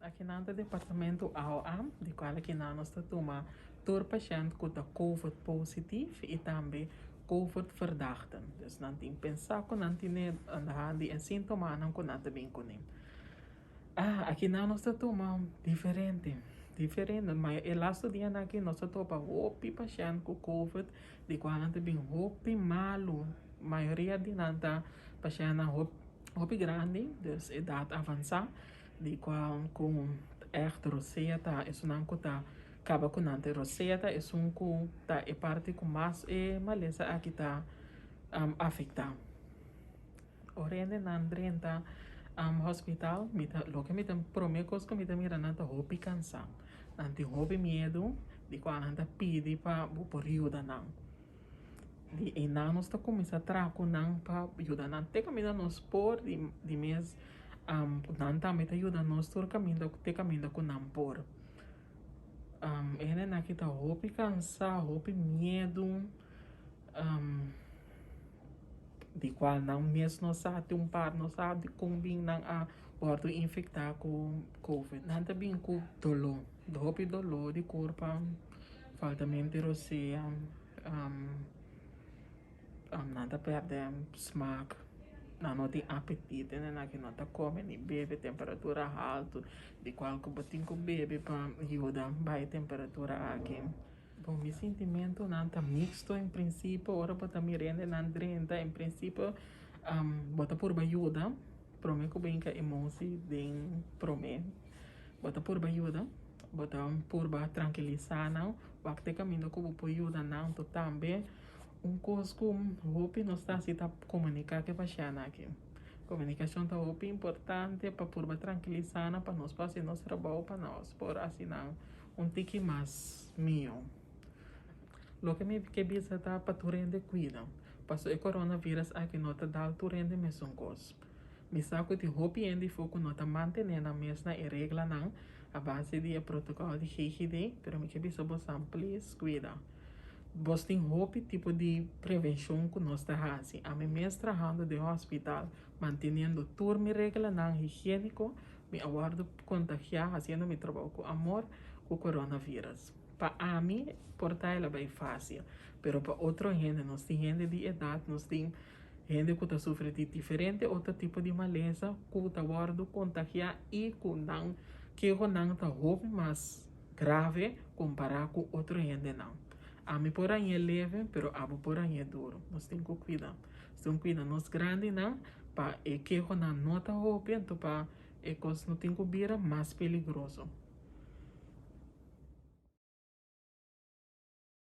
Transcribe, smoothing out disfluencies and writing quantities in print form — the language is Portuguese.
Aqui no departamento AOA, de qual aqui nós toma todo paciente com COVID positivo e também COVID verdachte. Dus não tem pensar que não tem andando em sintomas não que não bem com ele. Aqui nós toma diferente, mas o last dia aqui nós toma hopi paciente com COVID, de qual não bem hopi malo, maioria de nada paciente hopi grande, dus idade avançada, de qual com echt roseta, isso não custa acaba com nante roseta, isso um cu tá é parte com mais e maleza aqui tá afetar. Orende nan drenta hospital, lo que me tem promecos que me tem mira nanta hopi cansa, nanti hopi medo, de qual nanta pidi pa por ajuda não. E não está começar a traco não para ajudar não te caminho nos por de mês não também te ajuda nos tur caminho te caminho com não por ele na kita hopi cansa hopi medo de qual não mesmo não sabe par não sabe combinar a bordo infectar com COVID não tá bem com dolor de corpo falta mente rosea nada perde smaak, não tem apetite, né? Que não tá comendo e bebe temperatura alta, de qual que botinho que bebe para ajudar a temperatura aqui. Bom, meu sentimento não tá mixto em princípio, ora bota mirende não drenta em princípio, bota por ajuda, prome que bem que emoção bem prome, bota por ajuda, bota por tranquilizar não, waktu caminho que vou ajuda não, tu também coisa como hopi não está se tá comunicar que paciente aqui. Comunicação tá hopi importante para por tranquilizar para nós fazer nosso trabalho para nós por assim não tique mais meu. Lo que me que bisa tá para tu rende cuida. Passou o coronavírus aqui não tá dá tu rende mesmo coisa. Me saco de hopi ainda foco não tá mantendo a mesma regra não a base de protocolo de higiene, pero me que bisa bosan please cuida. Você tem roupa tipo de prevenção que nós está fazendo. A minha mesma trabalhando de hospital, mantendo turma regra não higiênico, me aguardo contagiar, fazendo meu trabalho com amor, com o coronavírus. Para a mim, portar ela bem fácil, pero para outro gente, nós tem gente de idade, nós tem gente que está sofrendo de diferente outro tipo de maleza, que está aguardo contagiar e que não está roupa mais grave comparado com outro gente não. A mim por aí é leve, pero abo por aí é duro. Nós temos que cuidar. Nós cuidar nós grande não, para que não nota roupa, então para que não tem que vir mais perigoso.